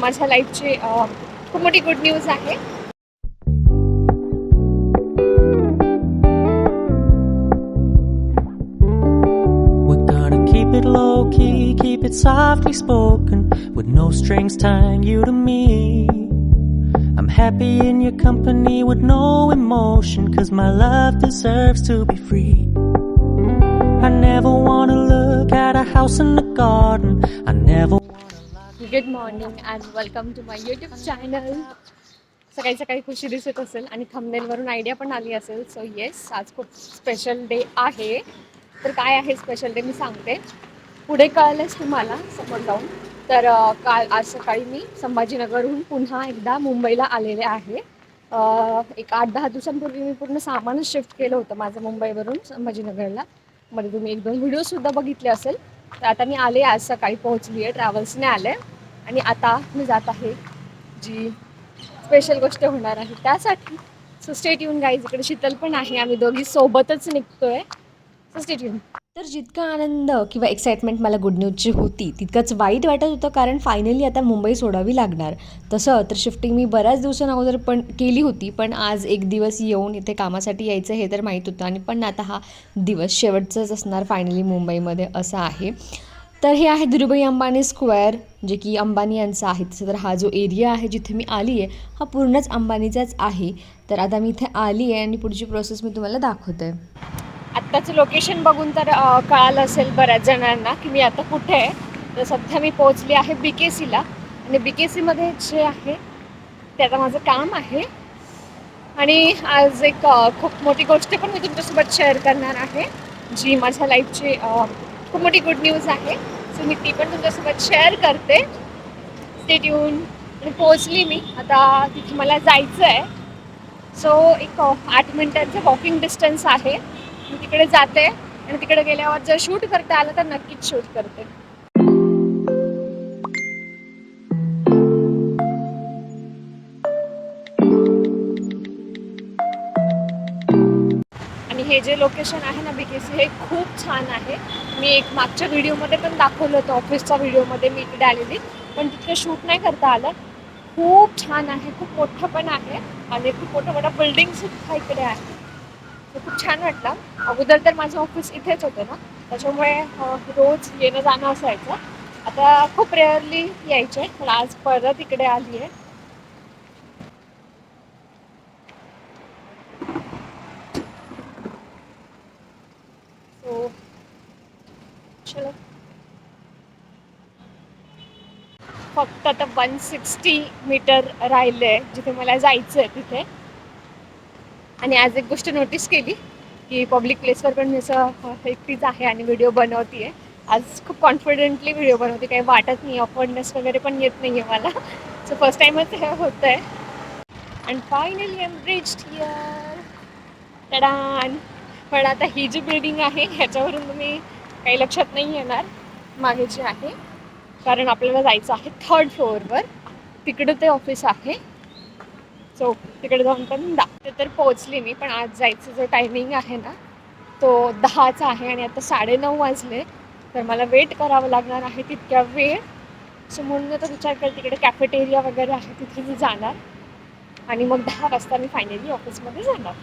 माझ्या लाईफची खूप मोठी गुड न्यूज आहे. We're gonna keep it low key, keep it softly spoken, with no strings tying you to me. I'm happy in your company with no emotion, 'cause my love deserves to be free. I never wanna look at a house in the garden. I never. Good morning and welcome to my YouTube channel. सकाळी सकाळी खुशी दिसत असेल आणि थंबनेलवरून idea पण आली असेल. So yes, आज खूप स्पेशल डे आहे. तर काय आहे स्पेशल डे मी सांगते, पुढे कळलेच तुम्हाला समोर जाऊन. तर आज सकाळी मी संभाजीनगरहून पुन्हा एकदा मुंबईला आलेले आहे. एक 8-10 दिवसांपूर्वी मी पूर्ण सामानच शिफ्ट केलं होतं माझं मुंबईवरून संभाजीनगरला. मध्ये तुम्ही 1-2 व्हिडिओसुद्धा बघितले असेल. तर आता मी आले, आज सकाळी पोहोचली आहे, ट्रॅव्हल्सने आले आणि आता मी जात आहे जी स्पेशल गोष्ट होणार आहे त्यासाठी. So stay tune guys. इकडे शीतल पण आहे, आम्ही दोघी सोबतच निघतोय. So stay tune. तर जितका आनंद किंवा एक्साइटमेंट मला गुड न्यूजची होती, तितकंच वाईट वाटत होतं, कारण फायनली आता मुंबई सोडावी लागणार. तसं तर शिफ्टिंग मी बऱ्याच दिवसांअगोदर पण केली होती, पण आज एक दिवस येऊन इथे कामासाठी यायचं हे तर माहीत होतं, आणि पण आता हा दिवस शेवटचाच असणार फायनली मुंबईमध्ये, असं आहे. तर हे आहे धीरूभाई अंबानी स्क्वेअर, जे की अंबानी यांचं आहे. तसं तर हा जो एरिया आहे जिथे मी आली आहे, हा पूर्णच अंबानीचाच आहे. तर आता मी इथे आली आहे आणि पुढची प्रोसेस मी तुम्हाला दाखवते. आत्ताचं लोकेशन बघून तर कळालं असेल बऱ्याच जणांना की मी आता कुठे आहे. तर सध्या मी पोहोचली आहे BKCला, आणि BKCमध्ये जे आहे ते आता माझं काम आहे. आणि आज एक खूप मोठी गोष्ट पण मी तुमच्यासोबत शेअर करणार आहे, जी माझ्या लाईफची खूप मोठी गुड न्यूज आहे. सो मी ती पण तुमच्यासोबत शेअर करते. Stay tune. आणि पोहोचली मी आता, तिथे मला जायचं आहे. सो एक 8 मिनिटांचं वॉकिंग डिस्टन्स आहे. मी तिकडे जाते आणि तिकडे गेल्यावर जर शूट करता आलं तर नक्कीच शूट करते. आणि हे जे लोकेशन आहे ना BKC, हे खूप छान आहे. मी एक मागच्या व्हिडिओमध्ये पण दाखवलं होतं, ऑफिसच्या व्हिडिओमध्ये मी इकडे आलेली, पण तिथे शूट नाही करता आलं. खूप छान आहे, खूप मोठं पण आहे आणि खूप मोठं मोठं बिल्डिंगसुद्धा इकडे आहे. तर खूप छान वाटलं. अगोदर तर माझं ऑफिस इथेच होतं ना, त्याच्यामुळे रोज येणं जाणं असायचं. आता खूप रेअरली यायचे, पण आज परत इकडे आली आहे. सो चलो. फक्त आता 160 मीटर राहिले जिथे मला जायचं आहे तिथे. आणि आज एक गोष्ट नोटीस केली की पब्लिक प्लेसवर पण मी असं एकटीच आहे आणि व्हिडिओ बनवते आहे. आज खूप कॉन्फिडेंटली व्हिडिओ बनवते, काही वाटत नाही, ऑकवर्डनेस वगैरे पण येत नाही आहे मला. सो फर्स्ट टाईमच हे होतं आहे. And finally I am reached here. Tada. पण आता ही जी बिल्डिंग आहे ह्याच्यावरून तुम्ही काही लक्षात नाही येणार मागे जी आहे, कारण आपल्याला जायचं आहे 3rd फ्लोअरवर. तिकडं ते ऑफिस आहे. सो तिकडे जाऊन पण दाखते. तर पोहोचली मी, पण आज जायचं जो टायमिंग आहे ना तो 10चा आहे आणि आता 9:30 वाजले. तर मला वेट करावं लागणार आहे तितक्या वेळ. सो म्हणून आता विचार करते, तिकडे कॅफेटेरिया वगैरे आहे तिथे मी जाणार आणि मग 10 वाजता मी फायनली ऑफिसमध्ये जाणार.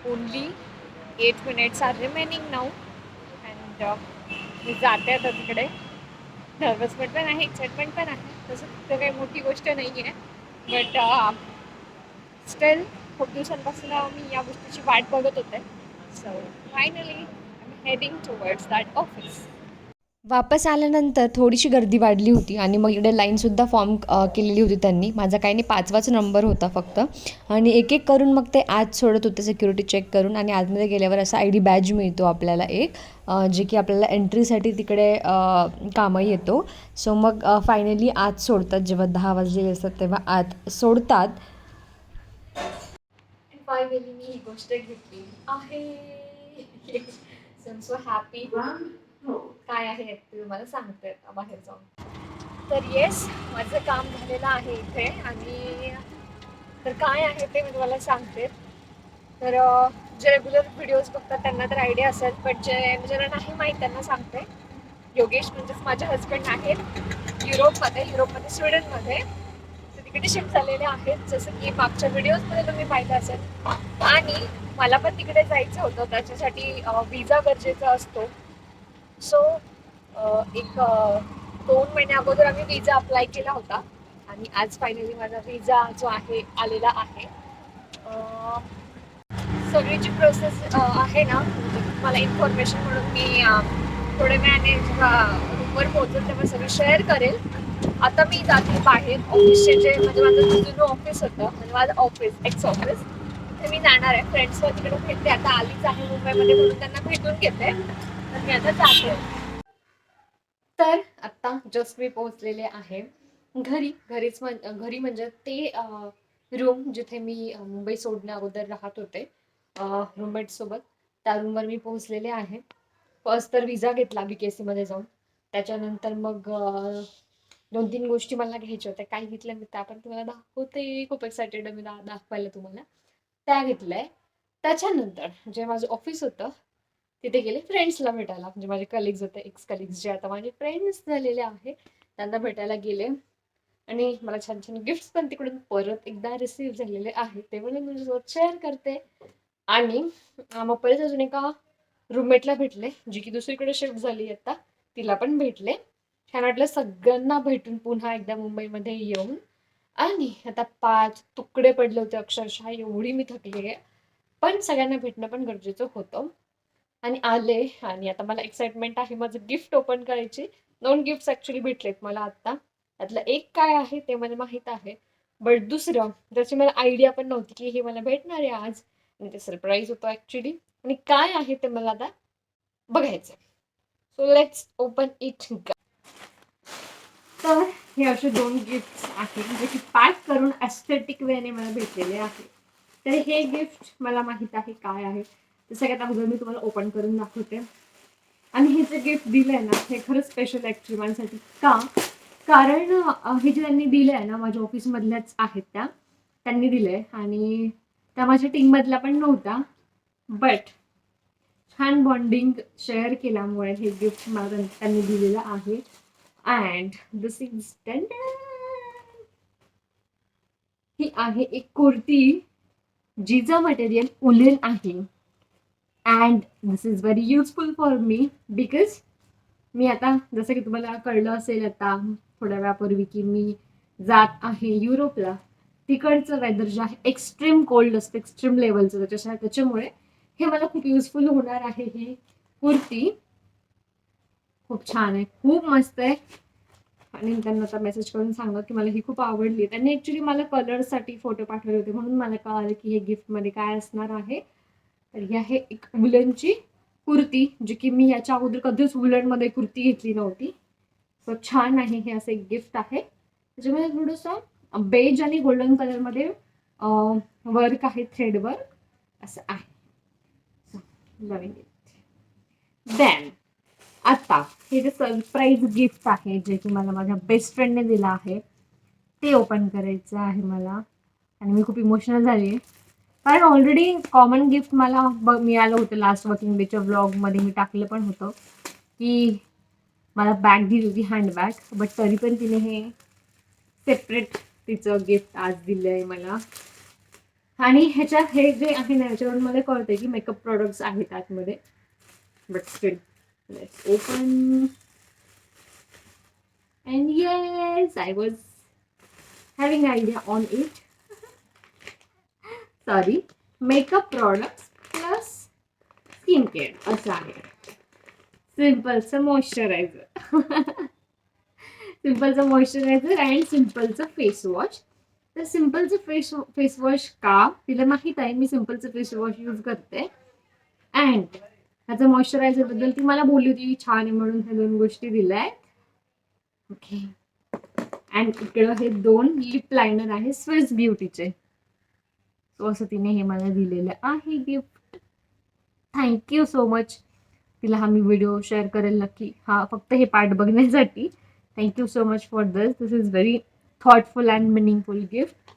Only 8 minutes are remaining now. And मी जाते आता तिकडे. नर्वसमेंट पण आहे, एक्साइटमेंट पण आहे. तसं तिथं काही मोठी गोष्ट नाही आहे, बट स्टिल खूप दिवसांपासून मी या गोष्टीची वाट बघत होते. So finally I am heading towards that office. वापस आल्यानंतर थोडीशी गर्दी वाढली होती आणि मग इकडे लाईनसुद्धा फॉर्म केलेली होती त्यांनी. माझा काही नाही, 5वाच नंबर होता फक्त, आणि एक एक करून मग ते आत सोडत होते, सिक्युरिटी चेक करून. आणि आतमध्ये गेल्यावर असा ID बॅज मिळतो आपल्याला एक, जे की आपल्याला एंट्रीसाठी तिकडे कामं येतो. सो मग फायनली आत सोडतात, जेव्हा 10 वाजलेले असतात तेव्हा आत सोडतात. फायनली मी ही गोष्ट घेतली आहे. So I am so happy. काय आहे ते तुम्हाला सांगते बाहेर जाऊन. तर येस, माझं काम झालेलं आहे इथे, आणि तर काय आहे ते मी तुम्हाला सांगते. तर जे रेग्युलर व्हिडिओज बघतात त्यांना तर आयडिया असेल, बट ज्यांना नाही माहीत त्यांना सांगते. योगेश म्हणजेच माझे हजबंड आहेत युरोपमध्ये स्वीडनमध्ये. ते तिकडे शिफ्ट झालेले आहेत, जसं की मागच्या व्हिडिओजमध्ये तुम्ही पाहिलं असेल. आणि मला पण तिकडे जायचं होतं, त्याच्यासाठी विजा गरजेचा असतो. सो एक 2 महिन्या अगोदर आम्ही विजा अप्लाय केला होता आणि आज फायनली माझा विजा जो आहे आलेला आहे. सगळी जी प्रोसेस आहे ना, मला इन्फॉर्मेशन म्हणून मी थोड्या वेळाने रूमवर पोहोचेल तेव्हा सगळी शेअर करेल. आता मी जाते बाहेर ऑफिसचे जे म्हणजे माझं जुनं ऑफिस होतं, म्हणजे माझं ऑफिस एक्स ऑफिस, तिथे मी जाणार आहे. फ्रेंड्सला तिकडे भेटते, आता आलीच आहे मुंबईमध्ये म्हणून त्यांना भेटून घेते. तर मी आता जाते. तर आत्ता जस्ट मी पोहोचलेले आहे घरी म्हणजे ते रूम जिथे मी मुंबई सोडण्या अगोदर राहत होते रूममेट सोबत. त्या रूमवर मी पोहोचलेले आहे. फर्स्ट तर विजा घेतला BKC मध्ये जाऊन. त्याच्यानंतर मग 2-3 गोष्टी मला घ्यायच्या होत्या. काय घेतल्या मी त्या पण तुम्हाला दाखवते. खूप एक्सायटेड आहे मी दाखवायला तुम्हाला. त्या घेतलंय. त्याच्यानंतर जे माझं ऑफिस होतं तिथे गेले फ्रेंड्सला भेटायला, म्हणजे माझे कलिग्स होते, एक्स कलिग्स जे आता माझे फ्रेंड्स झालेले आहे त्यांना भेटायला गेले. आणि मला छान छान गिफ्ट्स पण तिकडून परत एकदा रिसीव्ह झालेले आहेत, ते पण मी तुझ्यासोबत शेअर करते. आणि मग परत अजून एका रूममेटला भेटले, जी की दुसरीकडे शिफ्ट झाली आता, तिला पण भेटले. छान वाटलं सगळ्यांना भेटून पुन्हा एकदा मुंबईमध्ये येऊन. आणि आता 5 तुकडे पडले होते अक्षरशः, एवढी मी थकली आहे. पण सगळ्यांना भेटणं पण गरजेचं होतं. आणि आले आणि आता मला एक्साइटमेंट आहे माझं गिफ्ट ओपन करायची. 2 गिफ्ट्स ऍक्च्युली भेटलेत मला आता. त्यातलं एक काय आहे ते मला माहित आहे, बट दुसरं ज्याची मला आयडिया पण नव्हती की हे मला भेटणार आहे आज, आणि ते सरप्राईज होतं ऍक्च्युली. आणि काय आहे ते मला आता बघायचं. So let's open it. तर हे असे 2 गिफ्ट्स आहेत जे की पॅक करून एस्थेटिक वेने मला भेटलेले आहे. तर हे गिफ्ट मला माहित आहे काय आहे ते. सगळ्यात अगोदर मी तुम्हाला ओपन करून दाखवते. आणि हे जे गिफ्ट दिलंय ना, हे खरंच स्पेशल ऍक्च्युली माझ्यासाठी. का? कारण हे जे त्यांनी दिलंय ना, माझ्या ऑफिसमधल्याच आहेत त्या, त्यांनी दिलंय. आणि त्या माझ्या टीममधल्या पण नव्हता, बट छान बॉन्डिंग शेअर केल्यामुळे हे गिफ्ट मला त्यांनी दिलेलं आहे. अँड दिस इज ही आहे एक कुर्ती, जिचं मटेरियल उलेन आहे. And this is very useful for me, because मी आता जसं की तुम्हाला कळलं असेल आता थोड्या वेळापूर्वी की मी जात आहे युरोपला. तिकडचं वेदर जे आहे एक्स्ट्रीम कोल्ड असतं, एक्स्ट्रीम लेवलचं. त्याच्यामुळे हे मला खूप युजफुल होणार आहे. ही कुर्ती खूप छान आहे, खूप मस्त आहे. आणि त्यांना आता मेसेज करून सांगा की मला ही खूप आवडली. त्यांनी ऍक्च्युली मला कलरसाठी फोटो पाठवले होते, म्हणून मला कळालं की हे गिफ्टमध्ये काय असणार आहे. तर ही आहे एक वुलनची कुर्ती, जी की मी याच्या अगोदर कधीच वुलनमध्ये कुर्ती घेतली नव्हती. सो छान आहे, हे असं एक गिफ्ट आहे. त्याच्यामध्ये थोडंसं बेज आणि गोल्डन कलरमध्ये वर्क आहे, थ्रेड वर्क असं आहे. देन आता हे जे सरप्राईज गिफ्ट आहे जे की मला माझ्या बेस्ट फ्रेंडने दिलं आहे, ते ओपन करायचं आहे मला. आणि मी खूप इमोशनल झाली आहे, कारण ऑलरेडी कॉमन गिफ्ट मला मिळालं होतं. लास्ट वर्किंग डेच्या व्लॉगमध्ये मी टाकलं पण होतं की मला बॅग दिली होती, हँडबॅग. बट तरी पण तिने हे सेपरेट तिचं गिफ्ट आज दिलं आहे मला. आणि ह्याच्यात हे जे आहे ना, ह्याच्यावरून मला कळतंय की मेकअप प्रोडक्ट्स आहेत आतमध्ये. But still let's open. And yes, I was having idea on it. Sorry, makeup products plus skincare असं आहे. सिम्पलचं मॉइश्चरायझर सिम्पलचं मॉइश्चरायझर अँड सिम्पलचं फेस वॉश. तर सिम्पलचं फेस वॉश का, तिला माहीत आहे मी सिम्पलचं फेस वॉश यूज करते. अँड ह्याचं मॉइश्चरायझर बद्दल ती मला बोलली होती छान आहे म्हणून, ह्या 2 गोष्टी दिल्या आहेत. ओके. अँड इकडं हे 2 लिप लायनर आहे स्विस ब्युटीचे. सो असं तिने हे मला दिलेलं आहे गिफ्ट. Thank you so much. तिला हा मी व्हिडिओ शेअर करेल नक्की, हा फक्त हे पार्ट बघण्यासाठी. Thank you so much for this. This is very thoughtful and meaningful gift.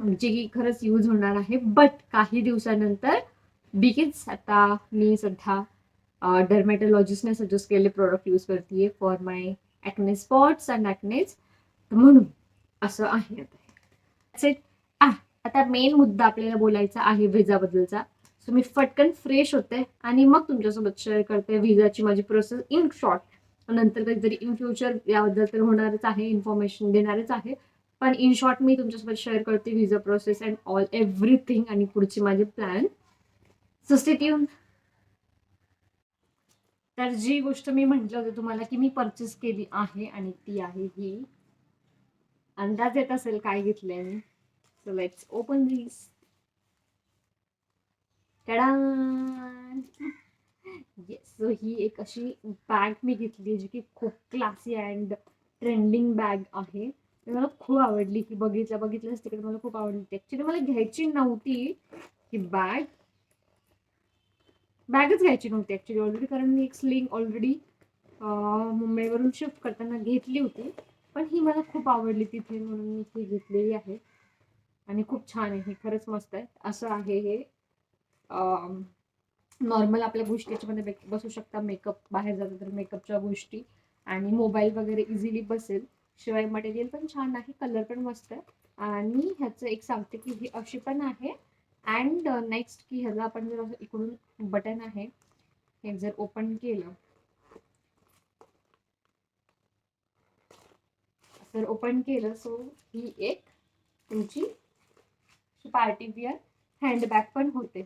जे की खरंच यूज होणार आहे, बट काही दिवसानंतर, बिकॉज आता मी सध्या डर्मॅटोलॉजिस्टने सजेस्ट केलेले प्रोडक्ट यूज करते for my acne spots and acnes, म्हणून असं आहे. आता मेन मुद्दा आपल्याला बोलायचा आहे व्हिजाबद्दलचा. सो मी फटकन फ्रेश होते आणि मग तुमच्यासोबत शेअर करते व्हिजाची माझी प्रोसेस इन शॉर्ट. नंतर कधीतरी इन फ्युचर याबद्दल तर होणारच आहे, इन्फॉर्मेशन देणारच आहे, पण इन शॉर्ट मी तुमच्यासोबत शेअर करते visa process and all everything आणि पुढचे माझे प्लॅन. So stay tune. तर जी गोष्ट मी म्हटलं होतं तुम्हाला की मी परचेस केली आहे आणि ती आहे ही. अंदाज येत असेल काय घेतलंय मी. So let's open this. Yes, so ही एक अशी बॅग मी घेतली जी की खूप क्लासी अँड ट्रेंडिंग बॅग आहे. मला खूप आवडली. की बघितलंच तिकडे मला खूप आवडली. ऍक्च्युली मला घ्यायची नव्हती ही बॅगच घ्यायची नव्हती ऍक्च्युली ऑलरेडी, कारण मी एक स्लिंग ऑलरेडी मुंबईवरून शिफ्ट करताना घेतली होती, पण ही मला खूप आवडली तिथे म्हणून मी ती घेतलेली आहे आणि खूप छान आहे. खरंच मस्त आहे. असं आहे हे. नॉर्मल आपल्या गोष्टी याच्यामध्ये बसू शकता, मेकअप बाहेर जातो तर मेकअपच्या गोष्टी आणि मोबाईल वगैरे इझिली बसेल. शिवाय मटेरियल पण छान आहे, कलर पण मस्त आहे. आणि ह्याचं एक सांगते की ही अशी पण आहे. अँड नेक्स्ट की ह्याला आपण जर असं इकडून बटन आहे, हे जर ओपन केलं सो ही एक तुमची पार्टी विअर हँडबॅग पण होते.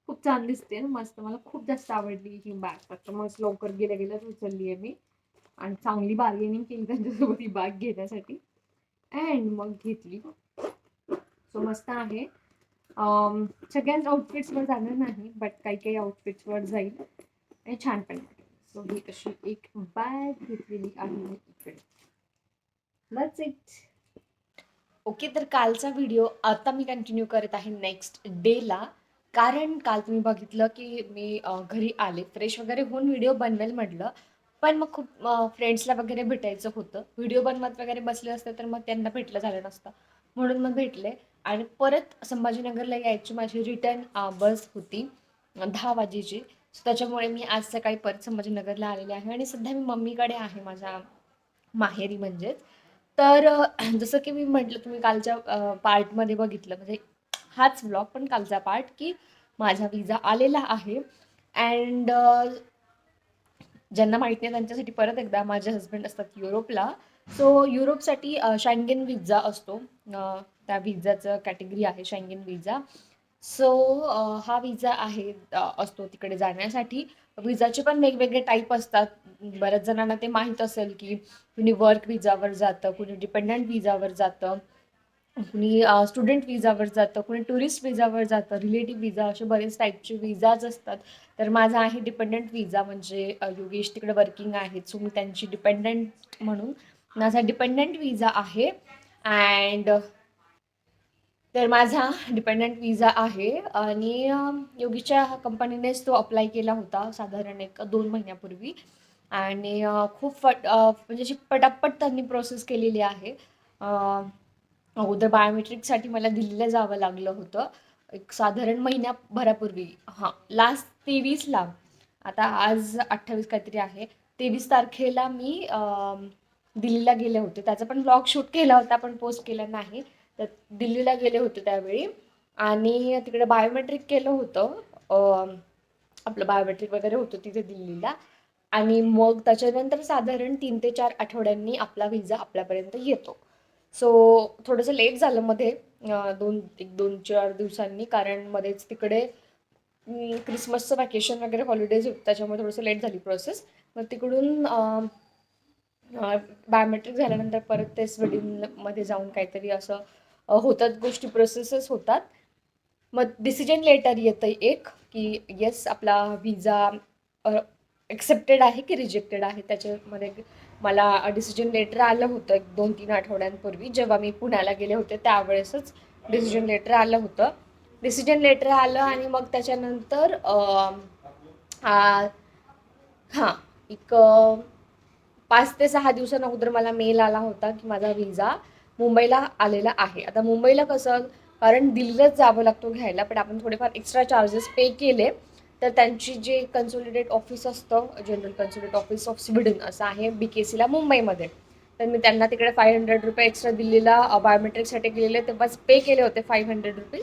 खूप छान दिसते ना, मस्त. मला खूप जास्त आवडली ही बॅग. फक्त मस्त लवकर गेल्याच उचलली आहे मी आणि चांगली बार्गेनिंग केली त्यांच्यासोबत ही बॅग घेण्यासाठी अँड मग घेतली. सो मस्त आहे. सगळ्याच आउटफिट्सवर जाणार नाही, बट काही आउटफिट्सवर जाईल आणि छान पण वाटेल. सो ही अशी एक बॅग घेतलेली आहे इकडे. That's it. ओके, तर कालचा व्हिडिओ आता मी कंटिन्यू करत आहे नेक्स्ट डेला. कारण काल तुम्ही बघितलं की मी घरी आले, फ्रेश वगैरे होऊन व्हिडिओ बनवेल म्हटलं, पण मग खूप फ्रेंड्सला वगैरे भेटायचं होतं. व्हिडिओ बनवत वगैरे बसले असते तर मग त्यांना भेटलं झालं नसतं, म्हणून मग भेटले. आणि परत संभाजीनगरला यायची माझी रिटर्न बस होती 10 वाजेची. त्याच्यामुळे मी आज सकाळी परत संभाजीनगरला आलेले आहे आणि सध्या मी मम्मीकडे आहे, माझ्या माहेरी म्हणजेच. तर जसं की मी म्हटलं, तुम्ही कालच्या पार्टमध्ये बघितलं, म्हणजे हाच व्लॉग पण कालचा पार्ट, की माझा विजा आलेला आहे. अँड ज्यांना माहिती नाही त्यांच्यासाठी परत एकदा, माझे हस्बंड असतात युरोपला. सो युरोपसाठी शँगेन विजा असतो. त्या विजाचं कॅटेगरी आहे शँगेन विजा. सो हा विजा आहे असतो तिकडे जाण्यासाठी. विजाचे पण वेगवेगळे टाईप असतात. बऱ्याच जणांना ते माहीत असेल की कुणी वर्क विजावर जातं, कुणी डिपेंडंट विजावर जातं, कुणी स्टुडंट विजावर जातं, कुणी टुरिस्ट विजावर जातं, रिलेटिव्ह विजा, असे बरेच टाईपचे विजाज असतात. तर माझा आहे डिपेंडंट विजा, म्हणजे योगेश तिकडे वर्किंग आहेत, सो मी त्यांची डिपेंडंट म्हणून माझा डिपेंडंट विजा आहे. अँड तर माझा डिपेंडंट विजा आहे आणि योगीच्या कंपनीनेच तो अप्लाय केला होता साधारण 1-2 महिन्यापूर्वी. आणि खूप म्हणजे अशी पटापट त्यांनी प्रोसेस केलेली आहे. अगोदर बायोमेट्रिकसाठी मला दिल्लीला जावं लागलं होतं एक साधारण महिन्याभरापूर्वी. हां, लास्ट 23ला, आता आज 28 काहीतरी आहे, 23 तारखेला मी दिल्लीला गेले होते. त्याचा पण ब्लॉग शूट केला होता, पण पोस्ट केला नाही. तर दिल्लीला गेले होते त्यावेळी आणि तिकडे बायोमेट्रिक केलं होतं. आपलं बायोमेट्रिक वगैरे होतं तिथे दिल्लीला. आणि मग त्याच्यानंतर साधारण 3 ते 4 आठवड्यांनी आपला व्हिजा आपल्यापर्यंत येतो. सो थोडंसं लेट झालं मध्ये, 2-4 दिवसांनी, कारण मध्येच तिकडे क्रिसमसचं वॅकेशन वगैरे हॉलिडेज होतं, त्याच्यामुळे थोडंसं लेट झाली प्रोसेस. मग तिकडून बायोमेट्रिक झाल्यानंतर परत ते स्वीडनमध्ये जाऊन काहीतरी असं होतात गोष्टी, प्रोसेसेस होतात. मग डिसिजन लेटर येतं एक, की येस आपला व्हिजा एक्सेप्टेड आहे की रिजेक्टेड आहे. त्याच्यामध्ये मला डिसिजन लेटर आलं होतं 1-2-3 आठवड्यांपूर्वी, जेव्हा मी पुण्याला गेले होते त्यावेळेसच डिसिजन लेटर आलं होतं. डिसिजन लेटर आलं आणि मग त्याच्यानंतर हां, एक 5 ते 6 दिवसांअगोदर मला मेल आला होता की माझा व्हिजा मुंबईला आलेला आहे. आता मुंबईला कसं, कारण दिल्लीलाच जावं लागतो घ्यायला, पण आपण थोडेफार एक्स्ट्रा चार्जेस पे केले तर त्यांची जे कन्सोलिडेट ऑफिस असतं, general consolidate office of Sweden असं आहे BKCला मुंबईमध्ये, तर मी त्यांना तिकडे ₹500 एक्स्ट्रा दिल्लीला बायोमेट्रिकसाठी गेलेले तेव्हाच पे केले होते ₹500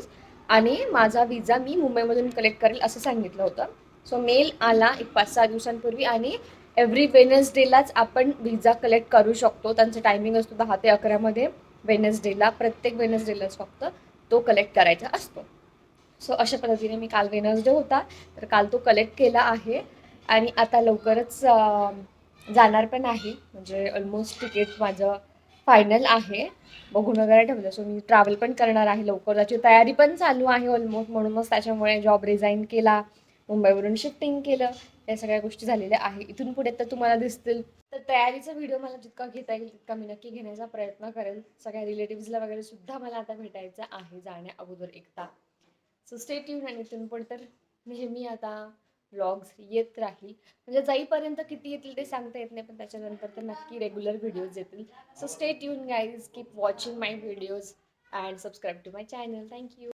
आणि माझा विजा मी मुंबईमधून कलेक्ट करेल असं सांगितलं होतं. सो मेल आला एक 5-6 दिवसांपूर्वी आणि एव्हरी वेनसडेलाच आपण विजा कलेक्ट करू शकतो. त्यांचा टायमिंग असतो 10 ते 11 मध्ये वेनसडेला, प्रत्येक वेनसडेलाच फक्त तो कलेक्ट करायचा असतो. सो अशा पद्धतीने मी काल वेनसडे होता तर काल तो कलेक्ट केला आहे आणि आता लवकरच जाणार पण आहे. म्हणजे ऑलमोस्ट तिकीट माझं फायनल आहे, बघून वगैरे ठेवलं. सो मी ट्रॅव्हल पण करणार आहे लवकर, त्याची तयारी पण चालू आहे ऑलमोस्ट. म्हणूनच त्याच्यामुळे जॉब रिझाईन केला, मुंबईवरून शिफ्टिंग केलं, या सगळ्या गोष्टी झालेल्या आहे. इथून पुढे तर तुम्हाला दिसतील. तर तयारीचा व्हिडिओ मला जितका घेता येईल तितका मी नक्की घेण्याचा प्रयत्न करेल. सगळ्या रिलेटिव्सला वगैरे सुद्धा मला आता भेटायचं आहे जाण्या अगोदर एकदा. सो स्टे ट्यून आणि इथून पुढे तर नेहमी आता व्लॉग्स येत राहील. म्हणजे जाईपर्यंत किती येतील ते सांगता येत नाही, पण त्याच्यानंतर तर नक्की रेग्युलर व्हिडिओज येतील. So stay tune guys, keep watching my videos and subscribe to my channel. Thank you.